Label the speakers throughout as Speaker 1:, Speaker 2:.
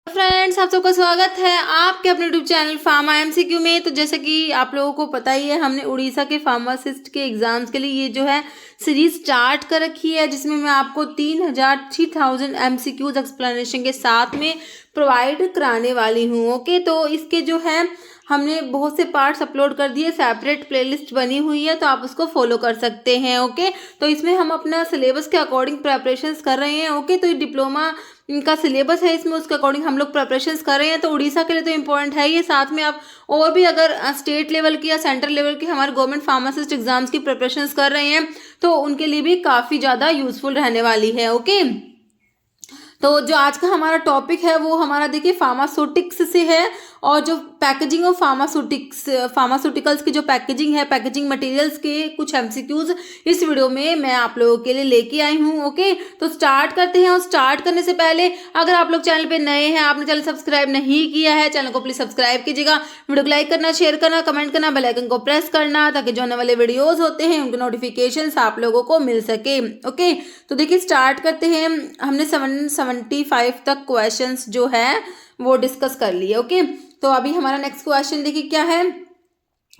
Speaker 1: Friends, आप सबका स्वागत है आपके अपने यूट्यूब चैनल फार्मा एमसीक्यू में। तो जैसे कि आप लोगों को पता ही है, हमने उड़ीसा के फार्मासिस्ट के एग्जाम्स के लिए ये जो है सीरीज स्टार्ट कर रखी है, जिसमें मैं आपको 3000 एमसीक्यूज एक्सप्लेनेशन के साथ में प्रोवाइड कराने वाली हूँ। ओके, तो इसके जो है हमने बहुत से पार्ट्स अपलोड कर दिए, सेपरेट प्लेलिस्ट बनी हुई है, तो आप उसको फॉलो कर सकते हैं। ओके, तो इसमें हम अपना सिलेबस के अकॉर्डिंग प्रेपरेशंस कर रहे हैं। ओके, तो ये डिप्लोमा इनका सिलेबस है, इसमें उसके अकॉर्डिंग हम लोग प्रिपरेशंस कर रहे हैं। तो उड़ीसा के लिए तो इम्पोर्टेंट है ये, साथ में आप और भी अगर स्टेट लेवल की या सेंट्रल लेवल की हमारे गवर्नमेंट फार्मासिस्ट एग्जाम्स की प्रिपरेशंस कर रहे हैं, तो उनके लिए भी काफ़ी ज़्यादा यूजफुल रहने वाली है। ओके, तो जो आज का हमारा टॉपिक है वो हमारा देखिए फार्मास्यूटिक्स से है, और जो पैकेजिंग ऑफ फार्मास्यूटिकल्स की जो पैकेजिंग है, पैकेजिंग मटेरियल्स के कुछ एमसीक्यूज इस वीडियो में मैं आप लोगों के लिए लेके आई हूँ। ओके, तो स्टार्ट करते हैं। और स्टार्ट करने से पहले अगर आप लोग चैनल पे नए हैं, आपने चैनल सब्सक्राइब नहीं किया है, चैनल को प्लीज सब्सक्राइब कीजिएगा, वीडियो को लाइक करना, शेयर करना, कमेंट करना, बेल आइकन को प्रेस करना, ताकि जो आने वाले वीडियोज होते हैं उनके नोटिफिकेशन आप लोगों को मिल सके। ओके, तो देखिए स्टार्ट करते हैं। हमने 775 तक क्वेश्चन जो है वो डिस्कस कर लिए। ओके, तो अभी हमारा नेक्स्ट क्वेश्चन देखिए क्या है,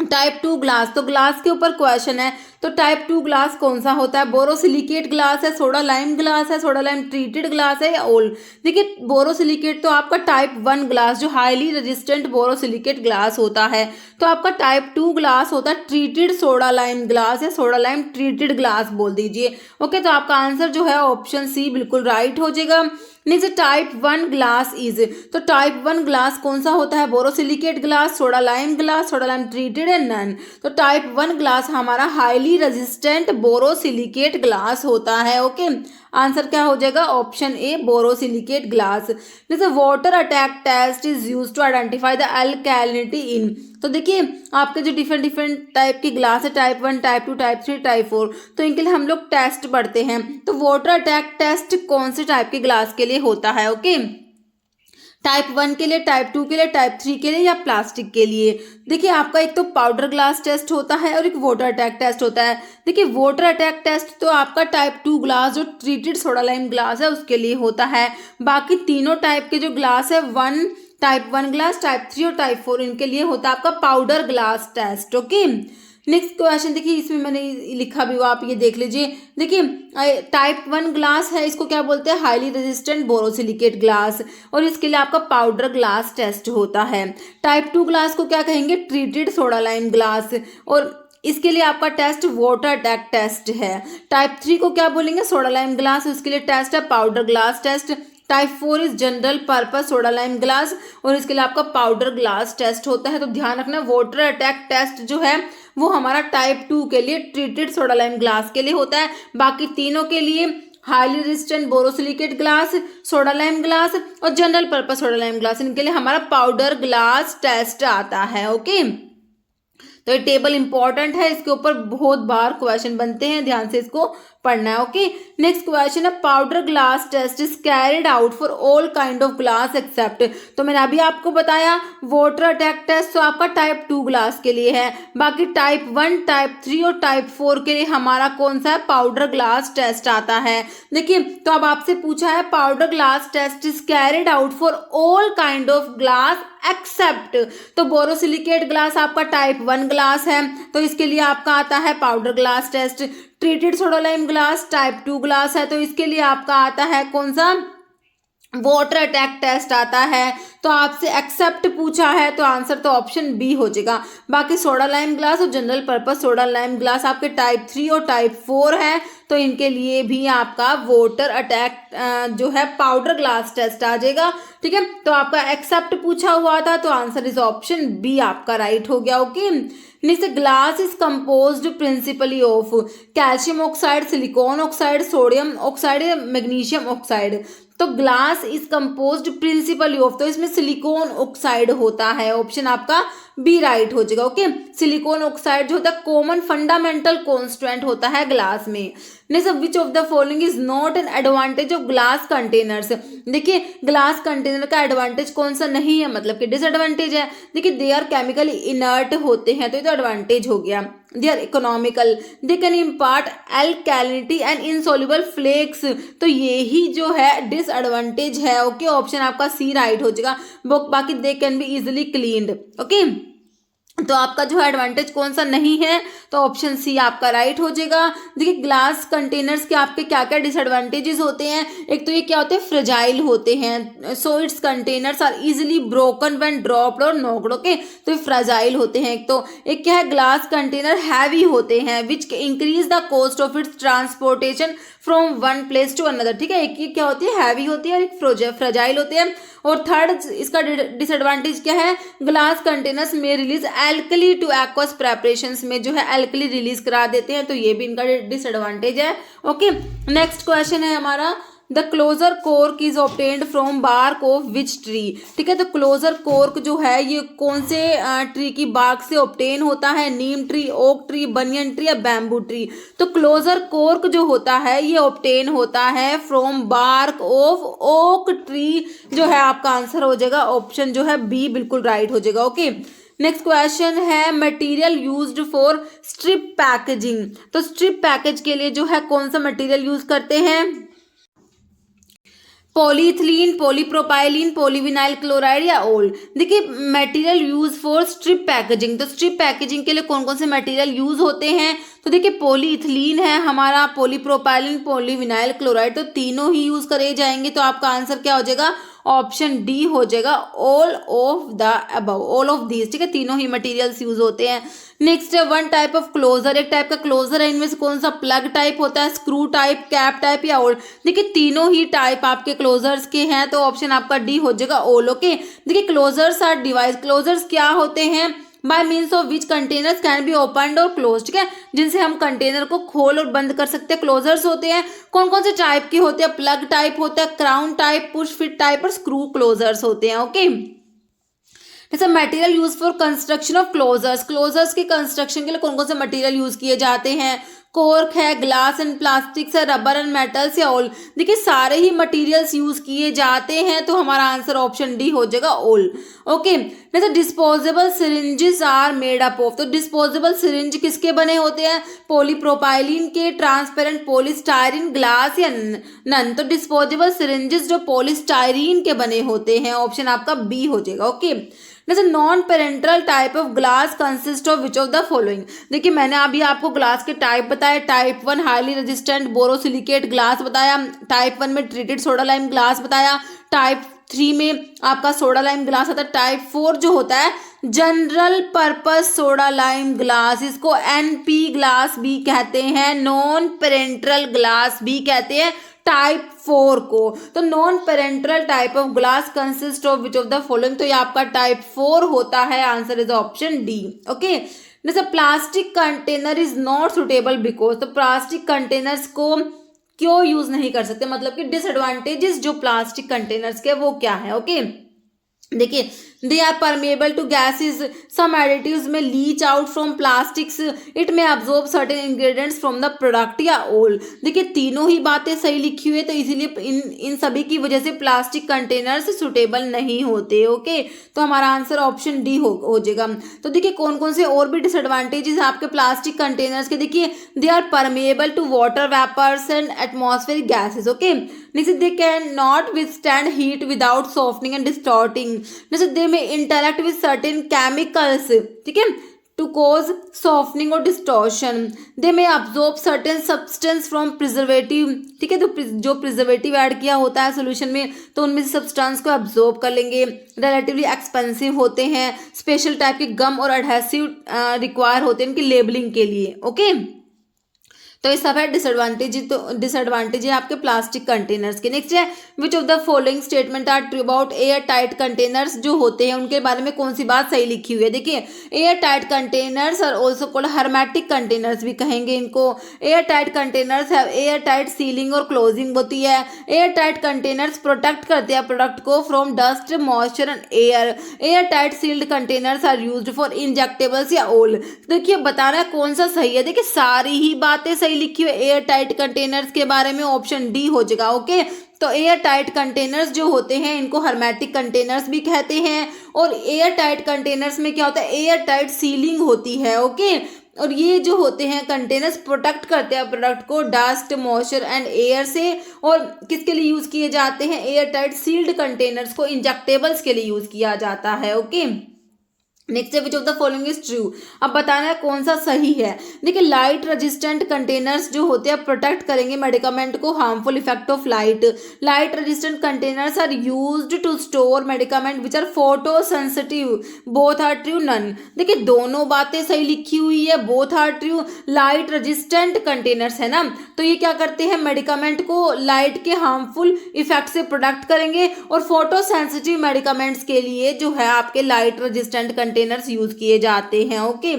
Speaker 1: टाइप 2 ग्लास। तो ग्लास के ऊपर क्वेश्चन है। तो टाइप 2 ग्लास कौन सा होता है? बोरोसिलिकेट ग्लास है, सोडा लाइम ग्लास है, सोडा लाइम ट्रीटेड ग्लास है, या ओल्ड? देखिए बोरोसिलिकेट तो आपका टाइप 1 ग्लास जो हाईली रेजिस्टेंट बोरोसिलिकेट ग्लास होता है। तो आपका टाइप 2 ग्लास होता है ट्रीटेड सोडा लाइम ग्लास या सोडा लाइम ट्रीटेड ग्लास बोल दीजिए। ओके, तो आपका आंसर जो है ऑप्शन सी बिल्कुल राइट हो जाएगा। नेक्स्ट टाइप 1 ग्लास इज, तो टाइप 1 ग्लास कौन सा होता है? Borosilicate glass, soda lime glass, soda lime treated है, नन। तो टाइप 1 ग्लास हमारा हाईली रेजिस्टेंट बोरोसिलिकेट ग्लास होता है। ओके, आंसर क्या हो जाएगा? Option A borosilicate glass. जैसे water attack test is use to identify the alkalinity in. तो देखिए आपके जो डिफरेंट टाइप की ग्लास है, टाइप 1, टाइप 2, टाइप 3, टाइप 4, तो इनके लिए हम लोग टेस्ट पढ़ते हैं। तो वाटर अटैक टेस्ट कौन से टाइप के ग्लास के लिए होता है? ओके, टाइप 1 के लिए, टाइप 2 के लिए, टाइप 3 के लिए, या प्लास्टिक के लिए? देखिए आपका एक तो पाउडर ग्लास टेस्ट होता है और एक वाटर अटैक टेस्ट होता है। देखिए वाटर अटैक टेस्ट तो आपका टाइप 2 ग्लास जो ट्रीटेड सोडा लाइम ग्लास है उसके लिए होता है। बाकी तीनों टाइप के जो ग्लास है, टाइप 1 ग्लास, टाइप 3 और टाइप 4, इनके लिए होता है आपका powder glass test. Okay, next question देखिए, इसमें मैंने लिखा भी हुआ, आप ये देख लीजिए। देखिए टाइप 1 ग्लास है, इसको क्या बोलते हैं? हाईली रेजिस्टेंट बोरोसिलिकेट ग्लास, और इसके लिए आपका पाउडर ग्लास टेस्ट होता है। टाइप 2 ग्लास को क्या कहेंगे? ट्रीटेड सोडा लाइम ग्लास, और इसके लिए आपका टेस्ट वाटर अटैक टेस्ट है। टाइप 3 को क्या बोलेंगे? सोडा लाइम ग्लास, उसके लिए टेस्ट है powder glass test. Type 4 is general purpose soda lime glass, और इसके लिए आपका पाउडर ग्लास टेस्ट होता है। तो ध्यान रखना, वाटर अटैक टेस्ट जो है वो हमारा टाइप 2 के लिए ट्रीटेड सोडा लाइम ग्लास के लिए होता है। बाकी तीनों के लिए highly resistant borosilicate glass, soda lime glass और general purpose soda lime glass, इनके लिए हमारा पाउडर ग्लास टेस्ट आता है। ओके, तो ये टेबल इंपॉर्टेंट है, इसके ऊपर बहुत बार क्वेश्चन बनते हैं, ध्यान से इसको पढ़ना है। ओके, नेक्स्ट क्वेश्चन है, powder glass test is carried out for all kind of glass except. तो मैंने अभी आपको बताया वाटर अटैक टेस्ट तो आपका टाइप 2 ग्लास के लिए है। बाकी टाइप 1, टाइप 3 और टाइप 4 के लिए हमारा कौन सा है? पाउडर ग्लास टेस्ट आता है। देखिए तो अब आपसे पूछा है powder glass test is carried out for all kind of glass except. तो बोरोसिलिकेट ग्लास आपका टाइप 1 ग्लास है, तो इसके लिए आपका आता है powder glass test. Treated soda lime glass type 2 glass है, तो इसके लिए आपका आता है कौन सा? वाटर अटैक टेस्ट आता है। तो आपसे एक्सेप्ट पूछा है, तो आंसर तो ऑप्शन बी हो जाएगा। बाकी सोडा लाइम ग्लास और general purpose soda lime glass आपके टाइप 3 और टाइप 4 है, तो इनके लिए भी आपका वाटर अटैक जो है पाउडर ग्लास टेस्ट आ जाएगा। ठीक है, तो आपका एक्सेप्ट पूछा हुआ था, तो आंसर इज ऑप्शन बी आपका राइट हो गया। Okay, next glass is composed principally of calcium oxide, silicon oxide, sodium oxide, magnesium oxide. तो glass is composed principally of, तो इसमें सिलिकॉन ऑक्साइड होता है, ऑप्शन आपका बी राइट हो जाएगा। ओके, सिलिकॉन ऑक्साइड जो होता है कॉमन फंडामेंटल कॉन्स्टेंट होता है ग्लास में। Next, which of the following is not an advantage of glass containers. देखिए ग्लास कंटेनर का एडवांटेज कौन सा नहीं है, मतलब कि डिसएडवांटेज है। देखिए दे आर केमिकली इनर्ट होते हैं, तो ये तो एडवांटेज हो गया। They are economical, they can impart alkalinity and insoluble flux. तो यही जो है डिसएडवांटेज है। ओके, ऑप्शन आपका सी राइट हो जाएगा। बाकी they can be easily cleaned. Okay, तो आपका जो है एडवांटेज कौन सा नहीं है, तो ऑप्शन सी आपका राइट हो जाएगा। देखिए ग्लास कंटेनर्स के आपके क्या क्या डिसएडवांटेजेस होते हैं। एक तो ये क्या होते हैं, फ्रेजाइल होते हैं, so its containers are easily broken when dropped और नॉक्ड। ओके, तो ये फ्रेजाइल होते हैं। एक तो एक क्या है, ग्लास कंटेनर हैवी होते हैं which increase the cost of its transportation from one place to another. ठीक है, एक ये क्या होती है, हैवी होती है और एक फ्रेजाइल होते हैं। और थर्ड इसका डिसएडवांटेज क्या है, ग्लास कंटेनर्स में release alkali two aqueous preparations, में जो है एल्कली रिलीज करा देते हैं, तो ये भी इनका डिसएडवांटेज है। ओके, नेक्स्ट क्वेश्चन है हमारा, the closure cork is obtained from bark of which tree. ठीक है, तो क्लोजर कोर्क जो है ये कौन से ट्री की बार्क से ऑब्टेन होता है, neem tree, oak tree, banyan tree या बैम्बू ट्री। तो क्लोजर कोर्क जो होता है ये ऑब्टेन होता है from bark of oak tree, जो है आपका आंसर हो जाएगा ऑप्शन जो है बी बिल्कुल राइट हो जाएगा। ओके, नेक्स्ट क्वेश्चन है, material used for strip packaging. तो स्ट्रिप पैकेज के लिए जो है कौन सा मटेरियल यूज करते हैं, पॉलीइथिलीन, पॉलीप्रोपाइलीन, पॉलीविनाइल क्लोराइड या ओल। देखिए material use for strip packaging, तो स्ट्रिप पैकेजिंग के लिए कौन कौन से मटेरियल यूज होते हैं, तो देखिए पॉलीइथिलीन है हमारा, पॉलीप्रोपाइलीन, पॉलीविनाइल क्लोराइड, तो तीनों ही यूज करे जाएंगे। तो आपका आंसर क्या हो जाएगा, ऑप्शन डी हो जाएगा, all of the above, all of these. ठीक है, तीनों ही मटेरियल्स यूज होते हैं। नेक्स्ट है वन टाइप ऑफ क्लोजर, एक टाइप का क्लोजर है, इनमें से कौन सा प्लग टाइप होता है, स्क्रू टाइप, कैप टाइप या ओल। देखिए तीनों ही टाइप आपके क्लोजर्स के हैं, तो ऑप्शन आपका डी हो जाएगा ओल। ओके, देखिए क्लोजर्स आर डिवाइस, क्लोजर्स क्या होते हैं, bye means of which containers can be opened और क्लोज। ठीक है, जिनसे हम कंटेनर को खोल और बंद कर सकते हैं, क्लोजर्स होते हैं। कौन कौन से टाइप के होते हैं, प्लग टाइप होता है, crown type, push fit type और स्क्रू क्लोजर्स होते हैं। ओके, जैसे material use for construction of closures, closures के कंस्ट्रक्शन के लिए कौन कौन से मटेरियल यूज किए जाते हैं, कोर्क है, ग्लास एंड प्लास्टिक्स है, रबर एंड मेटल्स या ओल। देखिए सारे ही मटेरियल्स यूज किए जाते हैं, तो हमारा आंसर ऑप्शन डी हो जाएगा ओल। ओके, जैसे disposable syringes are made up of, तो डिस्पोजेबल सिरिंज किसके बने होते हैं, पॉलीप्रोपाइलीन के, ट्रांसपेरेंट पॉलीस्टायरीन, ग्लास या नन। तो डिस्पोजेबल सिरिंजेस जो पॉलीस्टायरीन के बने होते हैं, ऑप्शन आपका बी हो जाएगा। ओके, जैसे non parenteral type of glass consist of which of the following. देखिए मैंने अभी आपको ग्लास के टाइप बताया, type 1 highly resistant borosilicate glass बताया, टाइप 1 में ट्रीटेड सोडा लाइम ग्लास बताया, टाइप 3 में आपका सोडा लाइम ग्लास आता है, टाइप 4 जो होता है general purpose soda lime glass, इसको एनपी ग्लास भी कहते हैं, नॉन पेरेंट्रल ग्लास भी कहते हैं टाइप 4 को। तो non parenteral type of glass consist of which of the following, तो ये आपका टाइप 4 होता है, answer is option D. Okay, जैसे plastic container is not suitable because, तो प्लास्टिक कंटेनर्स को क्यों यूज नहीं कर सकते, मतलब कि डिसएडवांटेजेस जो प्लास्टिक कंटेनर्स के वो क्या है। ओके, देखिए they are permeable to gases, some additives may leach out from plastics, it may absorb certain ingredients from the product या ओल। देखिए तीनों ही बातें सही लिखी हुई है, तो इसीलिए इन सभी की वजह से प्लास्टिक कंटेनर्स सुटेबल नहीं होते। ओके, तो हमारा आंसर ऑप्शन डी हो जाएगा। तो देखिए कौन कौन से और भी डिसएडवांटेजेस आपके प्लास्टिक कंटेनर्स के, देखिए they are permeable to water vapours and atmospheric gases. Okay, जैसे they can not withstand heat without softening and distorting, जैसे they may interact with certain chemicals, ठीक है, टू कॉज सॉफ्टनिंग और distortion, they may absorb certain substance from preservative. ठीक है, तो जो preservative add किया होता है सोल्यूशन में, तो उनमें से सब्सटेंस को अब्जॉर्ब कर लेंगे, रिलेटिवली एक्सपेंसिव होते हैं, स्पेशल टाइप के गम और एडहेसिव रिक्वायर होते हैं इनकी लेबलिंग के लिए। ओके, तो ये सब है डिसएडवांटेज, तो डिसएडवांटेज है आपके प्लास्टिक कंटेनर्स के। नेक्स्ट है which of the following statement are true about air tight containers, जो होते हैं उनके बारे में कौन सी बात सही लिखी हुई है। देखिए एयर टाइट कंटेनर्स और ऑल्सो कॉल्ड हर्मेटिक कंटेनर्स भी कहेंगे इनको। Air tight containers have air tight ceiling और क्लोजिंग होती है। एयर टाइट कंटेनर्स प्रोटेक्ट करते हैं प्रोडक्ट को from dust, moisture and air. Air tight sealed containers are used for injectables या ओल। देखिए बताना कौन सा सही है, देखिए सारी ही बातें सही लिखी हुई एयर टाइट कंटेनर्स के बारे में, ऑप्शन डी हो जाएगा। ओके, तो एयर टाइट कंटेनर्स जो होते हैं इनको हर्मेटिक कंटेनर्स भी कहते हैं, और एयर टाइट कंटेनर्स में क्या होता है, एयर टाइट सीलिंग होती है। ओके, और ये जो होते हैं कंटेनर्स प्रोटेक्ट करते हैं प्रोडक्ट को डस्ट, मॉइस्चर एंड एयर से। और किसके लिए यूज किए जाते हैं? एयर टाइट सील्ड कंटेनर्स को इंजेक्टेबल्स के लिए यूज किया जाता है। ओके, नेक्स्ट है which of the following is true. अब बताना है कौन सा सही है। देखिए लाइट रेजिस्टेंट कंटेनर्स जो होते हैं प्रोटेक्ट करेंगे मेडिकामेंट को harmful effect of light. Light resistant containers are used to store medicament which are photo sensitive. Both are true, none. देखिए दोनों बातें सही लिखी हुई है, both are true. Light resistant containers है ना, तो ये क्या करते हैं? मेडिकामेंट को लाइट के हार्मफुल इफेक्ट से प्रोटेक्ट करेंगे। और फोटो सेंसिटिव मेडिकामेंट्स के लिए जो है आपके लाइट रेजिस्टेंट कंटेनर्स यूज किए जाते हैं। ओके,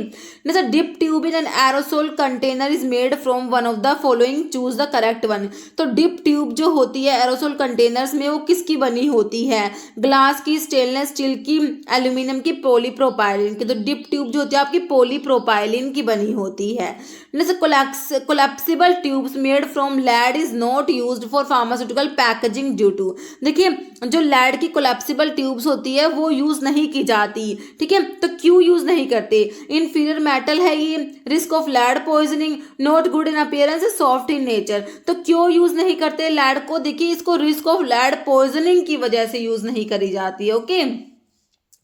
Speaker 1: जैसे dip tube in an aerosol container is made from one of the following, choose the correct one. तो डिप ट्यूब जो होती है एरोसोल कंटेनर्स में वो किसकी बनी होती है? ग्लास की, स्टेनलेस स्टील की, एल्यूमिनियम की, पॉलीप्रोपाइलिन की। तो डिप ट्यूब जो होती है आपकी पॉलीप्रोपाइलिन की बनी होती है। जैसे collapsible tubes made from lead is not used for pharmaceutical packaging due to. देखिए जो लेड की कोलैप्सिबल ट्यूब्स होती है वो यूज नहीं की जाती, ठीक है, तो क्यों यूज नहीं करते? इनफीरियर मेटल है ये, risk of lead poisoning, not good in appearance, soft in nature. तो क्यों यूज नहीं करते लेड को? देखिए इसको रिस्क ऑफ लेड पॉइजनिंग की वजह से यूज नहीं करी जाती है। ओके,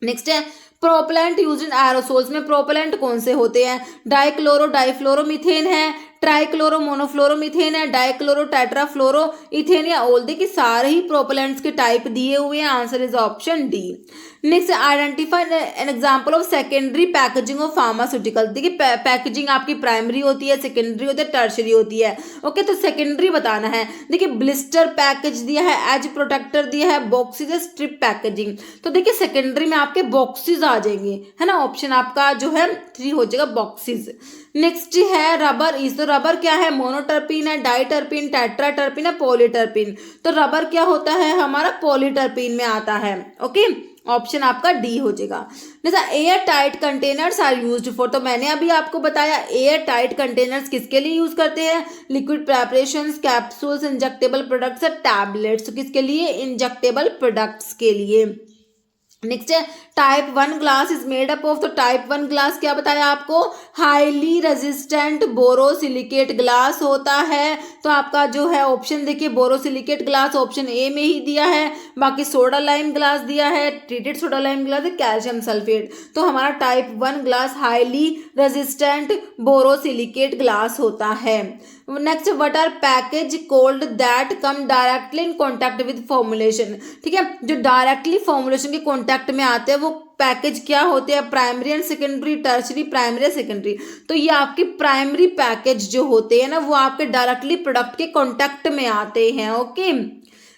Speaker 1: नेक्स्ट है प्रोपेलेंट यूज इन एरोसोल्स में प्रोपेलेंट कौन से होते हैं? डाइक्लोरो डाइफ्लोरोमीथेन है, ट्राइक्लोरो मोनोफ्लोरोमीथेन है, डाइक्लोरो टेट्राफ्लोरो इथेन या ऑल। देखिए सारे ही प्रोपेलेंट्स के टाइप दिए हुए हैं, answer is option D. Next identify an example of secondary packaging of pharmaceutical. देखिए पैकेजिंग आपकी प्राइमरी होती है, सेकेंडरी होती है, टर्शरी होती है। ओके, तो सेकेंडरी बताना है। देखिए ब्लिस्टर पैकेज दिया है, एज प्रोटेक्टर दिया है, बॉक्सेज, स्ट्रिप पैकेजिंग। तो देखिए सेकेंडरी में आपके बॉक्सेज आ जाएंगे, है ना, ऑप्शन आपका जो है 3 हो जाएगा, बॉक्सेज। नेक्स्ट है रबर इज। तो रबर क्या है? मोनोटर्पीन है, डाइटर्पीन, टेट्राटर्पीन है, पॉलीटर्पीन। तो रबर क्या होता है? हमारा पॉलीटर्पीन में आता है। ओके, ऑप्शन आपका डी हो जाएगा। जैसा air tight containers are used for. तो मैंने अभी आपको बताया एयर टाइट कंटेनर्स किसके लिए यूज करते हैं? Liquid preparations, capsules, injectable products, tablets. तो किसके लिए? इंजेक्टेबल प्रोडक्ट्स के लिए। नेक्स्ट है type 1 glass is made up of. तो टाइप 1 ग्लास क्या बताया आपको? हाईली रेजिस्टेंट बोरोसिलिकेट ग्लास होता है। तो आपका जो है ऑप्शन देखिए बोरोसिलिकेट ग्लास ऑप्शन ए में ही दिया है, बाकी सोडा लाइम ग्लास दिया है, ट्रीटेड सोडा लाइम ग्लास है, कैल्शियम सल्फेट। तो हमारा type 1 glass highly resistant borosilicate glass होता है। Next what are package called that come directly in contact with formulation. ठीक है, जो डायरेक्टली फॉर्मुलेशन के कॉन्टैक्ट में आते हैं वो पैकेज क्या होते हैं? Primary and secondary, tertiary, primary secondary. तो ये आपके प्राइमरी पैकेज जो होते हैं ना वो आपके डायरेक्टली प्रोडक्ट के कॉन्टैक्ट में आते हैं। ओके,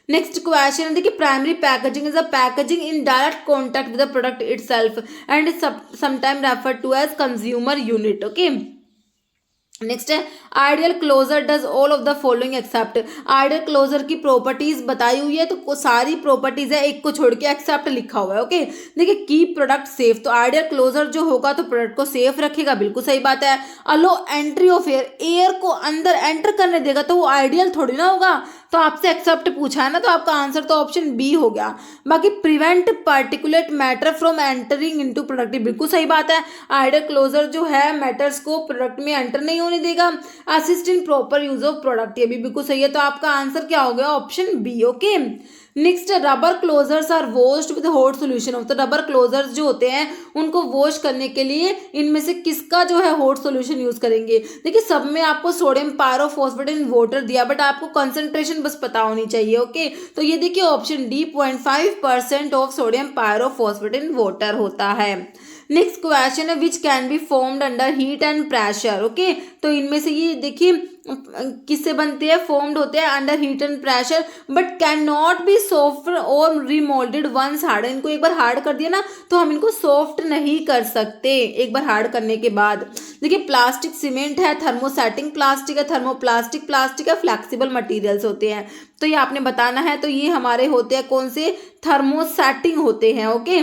Speaker 1: नेक्स्ट क्वेश्चन देखिए primary packaging is a packaging in direct contact with the product itself and is sometime referred to as consumer unit. Okay, next है ideal closure does all of the following except. Ideal closure की properties बताई हुई है, तो सारी properties है, एक को छोड़ के एक्सेप्ट लिखा हुआ है। ओके, देखिए कीप प्रोडक्ट सेफ। तो आइडियल क्लोजर जो होगा तो प्रोडक्ट को सेफ रखेगा, बिल्कुल सही बात है। अलो एंट्री ऑफ एयर, एयर को अंदर एंटर करने देगा, तो वो आइडियल थोड़ी ना होगा। तो आपसे एक्सेप्ट पूछा है ना, तो आपका आंसर तो ऑप्शन बी हो गया। बाकी prevent particulate matter from entering into product, बिल्कुल सही बात है। आइडियल क्लोजर जो है मैटर्स को प्रोडक्ट में एंटर नहीं होने देगा। Assist in proper use of product, ये भी बिल्कुल सही है। तो आपका आंसर क्या हो गया? Option B. Okay, next rubber closures are washed with hot solution of. तो रबर क्लोजर्स जो होते हैं उनको वॉश करने के लिए इनमें से किसका जो है हॉट सोल्यूशन यूज करेंगे? देखिए सब में आपको सोडियम पायरोफॉस्फेट इन वाटर दिया, बट आपको कंसंट्रेशन बस पता होनी चाहिए। ओके, तो ये देखिए option D 0.5% of sodium pyrophosphate in water होता है। नेक्स्ट क्वेश्चन है which can be formed under heat and pressure. Okay, तो इनमें से ये देखिए किससे बनते हैं? फॉर्म्ड होते हैं under heat and pressure, but can not be soft और रिमोल्डेड वंस हार्ड। इनको एक बार हार्ड कर दिया ना तो हम इनको सॉफ्ट नहीं कर सकते एक बार हार्ड करने के बाद। देखिए प्लास्टिक सीमेंट है, थर्मोसेटिंग प्लास्टिक है, थर्मोप्लास्टिक प्लास्टिक है, फ्लेक्सिबल मटेरियल्स होते हैं। तो ये आपने बताना है। तो ये हमारे होते हैं कौन से? थर्मोसेटिंग होते हैं। ओके,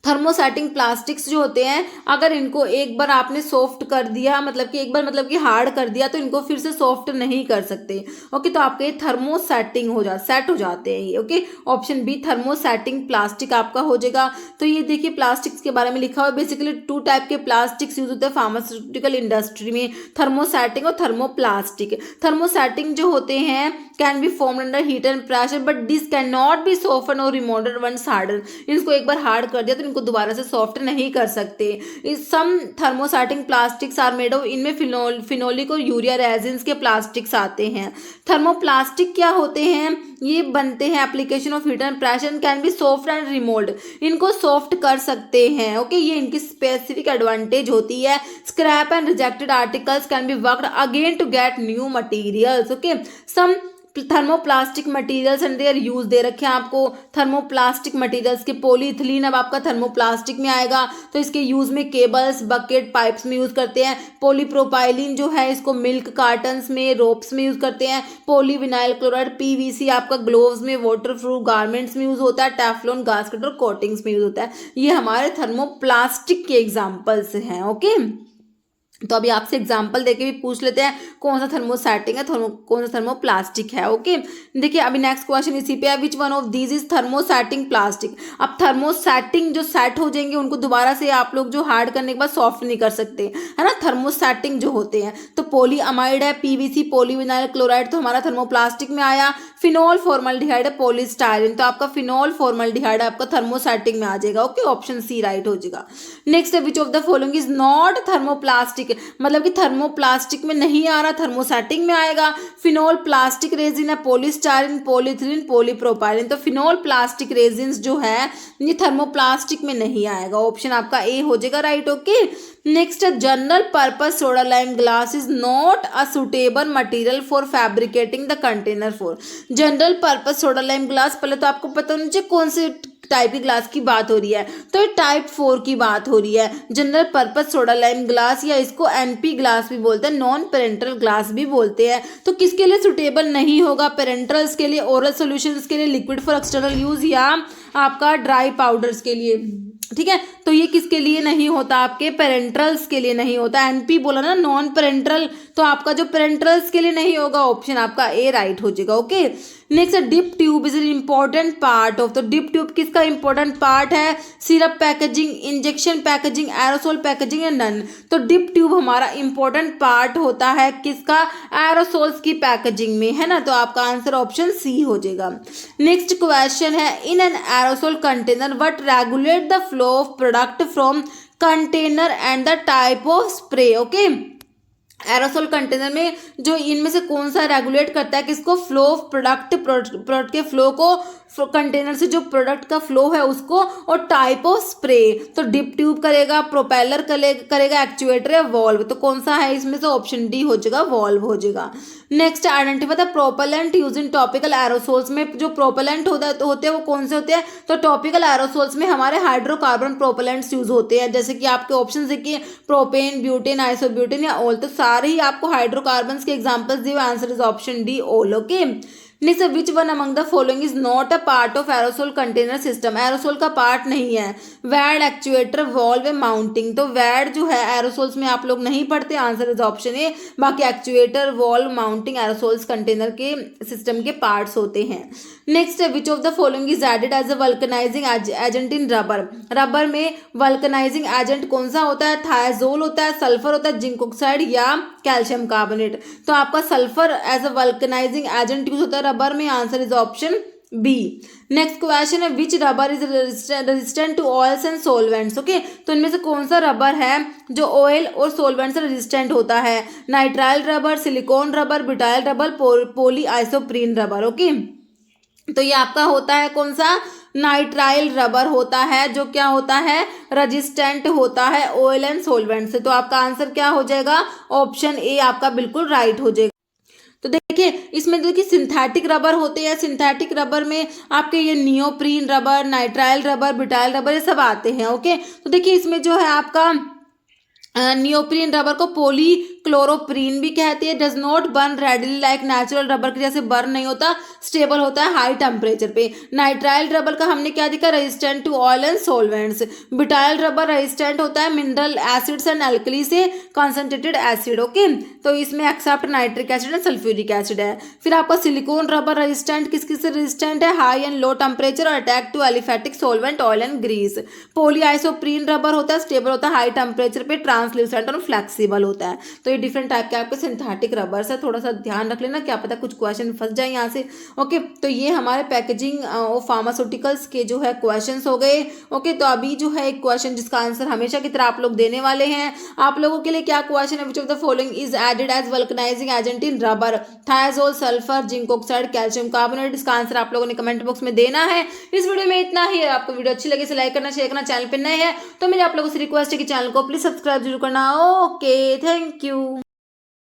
Speaker 1: थर्मोसेटिंग प्लास्टिक्स जो होते हैं, अगर इनको एक बार आपने सॉफ्ट कर दिया, मतलब कि एक बार मतलब कि हार्ड कर दिया, तो इनको फिर से सॉफ्ट नहीं कर सकते। ओके, तो आपके थर्मोसेटिंग सेट हो जाते हैं ये। Okay, option B thermosetting plastic आपका हो जाएगा। तो ये देखिए प्लास्टिक्स के बारे में लिखा हुआ है। बेसिकली 2 टाइप के प्लास्टिक्स यूज होते हैं फार्मास्यूटिकल इंडस्ट्री में, थर्मोसेटिंग और थर्मोप्लास्टिक। थर्मोसेटिंग जो होते हैं can be formed under heat and pressure but this can not be soften और रिमोल्डेड वंस हार्डन। इसको एक बार हार्ड कर दिया तो इनको दोबारा से सॉफ्ट नहीं कर सकते। इस some thermosetting plastics are made of, इनमें फिनोलिक और यूरिया रेजिन्स के प्लास्टिक्स आते हैं। थर्मोप्लास्टिक क्या होते हैं, ये बनते हैं application of heat and pressure, can be soft and remould, इनको सॉफ्ट कर सकते हैं। ओके, ये इनकी स्पेसिफिक एडवांटेज होती है। Scrap and rejected articles can be worked again to get new materials. Okay, some thermoplastic materials and their use दे रखे हैं आपको। थर्मोप्लास्टिक मटेरियल्स के पॉलीइथिलीन अब आपका थर्मोप्लास्टिक में आएगा, तो इसके यूज में केबल्स, बकेट, पाइप्स में यूज करते हैं। पॉलीप्रोपाइलिन जो है इसको मिल्क कार्टन्स में, रोप्स में यूज करते हैं। पॉलीविनाइल क्लोराइड पीवीसी आपका ग्लोव्स में, वाटर प्रूफ गारमेंट्स में यूज होता है। टेफ्लॉन, गास्केट और कोटिंग्स में यूज होता है। ये हमारे थर्मोप्लास्टिक के एग्जाम्पल्स हैं। ओके, तो अभी आपसे एग्जाम्पल देके भी पूछ लेते हैं कौन सा थर्मोसेटिंग है, कौन सा थर्मोप्लास्टिक है। ओके, देखिए अभी नेक्स्ट क्वेश्चन इसी पे है, which one of these is thermosetting plastic. अब थर्मोसेटिंग जो सेट हो जाएंगे उनको दोबारा से आप लोग जो हार्ड करने के बाद सॉफ्ट नहीं कर सकते, है ना। थर्मोसेटिंग जो होते हैं, तो पॉलीअमाइड है, पीवीसी, पॉलीविनाइल क्लोराइड तो हमारा थर्मोप्लास्टिक में आया। फिनोल फॉर्मल्डिहाइड है, पॉलीस्टायरीन, तो आपका फिनोल फॉर्मल्डिहाइड आपका थर्मोसेटिंग में आ जाएगा। ओके, ऑप्शन सी राइट हो जाएगा। नेक्स्ट है, which of the following is not thermoplastic, मतलब कि थर्मोप्लास्टिक में नहीं आ रहा, थर्मोसेटिंग में आएगा। फिनोल प्लास्टिक रेजिन है, पॉलीस्टायरीन, पॉलीथिलीन, पॉलीप्रोपाइलिन, तो फिनोल प्लास्टिक रेजिन जो है ये थर्मोप्लास्टिक में नहीं आएगा। ऑप्शन आपका ए हो जाएगा राइट। ओके, नेक्स्ट है, general purpose soda lime glass is not a suitable material for fabricating the container for. General purpose soda lime glass, पहले तो आपको पता होना चाहिए कौन से टाइप की ग्लास की बात हो रही है, तो ये टाइप 4 की बात हो रही है। General purpose soda lime glass, या इसको एनपी ग्लास भी बोलते हैं, नॉन पेरेंटल ग्लास भी बोलते हैं। तो किसके लिए सुटेबल नहीं होगा, पेरेंटल्स के लिए, ओरल सॉल्यूशंस के लिए, लिक्विड फॉर एक्सटर्नल यूज, या आपका ड्राई पाउडर्स के लिए। ठीक है, तो ये किसके लिए नहीं होता, आपके पेरेंटल्स के लिए नहीं होता। एनपी बोला ना, नॉन पेरेंटल, तो आपका जो पेरेंटल्स के लिए नहीं होगा, ऑप्शन आपका ए राइट हो जाएगा। Okay, next dip tube is an important part of, तो डिप ट्यूब किसका इंपॉर्टेंट पार्ट है, syrup packaging, injection packaging, aerosol packaging या नन। तो डिप ट्यूब हमारा इंपॉर्टेंट पार्ट होता है किसका, एरोसोल्स की पैकेजिंग में, है ना। तो आपका आंसर ऑप्शन सी हो जाएगा। नेक्स्ट क्वेश्चन है, इन an aerosol container what regulate the flow of product from container and the type of spray. Okay, aerosol container में जो इनमें से कौन सा रेगुलेट करता है किसको, फ्लो ऑफ प्रोडक्ट के फ्लो को, कंटेनर से जो प्रोडक्ट का फ्लो है उसको, और टाइप ऑफ स्प्रे, तो डिप ट्यूब करेगा, प्रोपेलर करेगा, एक्चुएटर या वॉल्व, तो कौन सा है इसमें से, ऑप्शन डी हो जाएगा, वॉल्व हो जाएगा। Next, identify the propellant use in topical aerosols में, जो प्रोपेलेंट होते हैं वो कौन से होते हैं, तो टॉपिकल एरोसोल्स में हमारे हाइड्रोकार्बन प्रोपेलेंट्स यूज होते हैं, जैसे कि आपके ऑप्शन देखिए, प्रोपेन, ब्यूटेन, आइसोब्यूटेन या ऑल, तो सारे ही आपको हाइड्रोकार्बन्स के एग्जांपल्स दिए, answer is option D all. Okay, next, which one among the following is not a part of aerosol container system, aerosol का पार्ट नहीं है, वैड, एक्चुएटर, वॉल्व, माउंटिंग, तो वैड जो है एरोसोल्स में आप लोग नहीं पढ़ते, आंसर इज ऑप्शन ए। बाकी actuator, valve, mounting aerosols container के सिस्टम के पार्ट्स होते हैं। Next, which of the following is added as a vulcanizing agent in rubber, rubber में वल्कनाइजिंग एजेंट कौन सा होता है, थायाजोल होता है, सल्फर होता है, जिंक ऑक्साइड या कैल्शियम कार्बोनेट, तो आपका sulphur as a vulcanizing agent use होता है रबर में, answer is option B. Next question है, which rubber is resistant to oils and solvents. Okay, तो इनमें से कौन सा रबर है जो ऑयल और सोलवेंट से रेजिस्टेंट होता है, nitrile rubber, silicone rubber, butyl rubber, poly isoprene rubber. Okay, तो ये आपका होता है कौन सा, नाइट्राइल रबर होता है, जो क्या होता है, रेजिस्टेंट होता है ऑयल एंड सोलवेंट से, तो आपका आंसर क्या हो जाएगा, ऑप्शन ए आपका बिल्कुल राइट हो जाएगा। तो देखिए इसमें देखिए सिंथेटिक रबर होते हैं, सिंथेटिक रबर में आपके ये neoprene rubber, nitrile rubber, butyl rubber ये सब आते हैं। ओके, तो देखिए इसमें जो है आपका नियोप्रीन रबर को क्लोरोप्रीन भी कहती है। Does not burn readily like natural rubber के जैसे बर्न नहीं होता, स्टेबल होता है हाई टेम्परेचर पे। नाइट्राइल रबर का हमने क्या देखा, resistant to oil and solvents. Butyl rubber resistant होता है मिनरल एसिड्स एंड एल्कली से कंसंट्रेटेड एसिड। ओके, तो इसमें except nitric acid and sulphuric acid है। फिर आपका सिलिकॉन रबर रेजिस्टेंट किस किस से रेजिस्टेंट है, हाई एंड लो टेम्परेचर और attack to aliphatic solvent oil and grease. Polyisoprene rubber होता है, स्टेबल होता है हाई टेम्परेचर पे, ट्रांसल्यूसेंट और फ्लेक्सिबल होता है। तो ये डिफरेंट टाइप के आपके सिंथेटिक रबर्स है, थोड़ा सा ध्यान रख लेना, क्या पता कुछ क्वेश्चन फंस जाए यहाँ से। ओके, तो ये हमारे पैकेजिंग ऑफ फार्मास्यूटिकल्स के जो है क्वेश्चंस हो गए। ओके, तो अभी जो है एक क्वेश्चन जिसका आंसर हमेशा की तरह आप लोग देने वाले हैं। आप लोगों के लिए क्या क्वेश्चन है, which of the following is added as vulcanizing agent in rubber, thiazole, sulphur, zinc oxide, calcium carbonate. इसका आंसर आप लोगों ने कमेंट बॉक्स में देना है। इस वीडियो में इतना ही है। आपको वीडियो अच्छी लगे तो लाइक करना, शेयर करना, चैनल पे नए हैं तो मेरे आप लोगों से रिक्वेस्ट है कि चैनल को प्लीज सब्सक्राइब जरूर करना। Okay, thank you.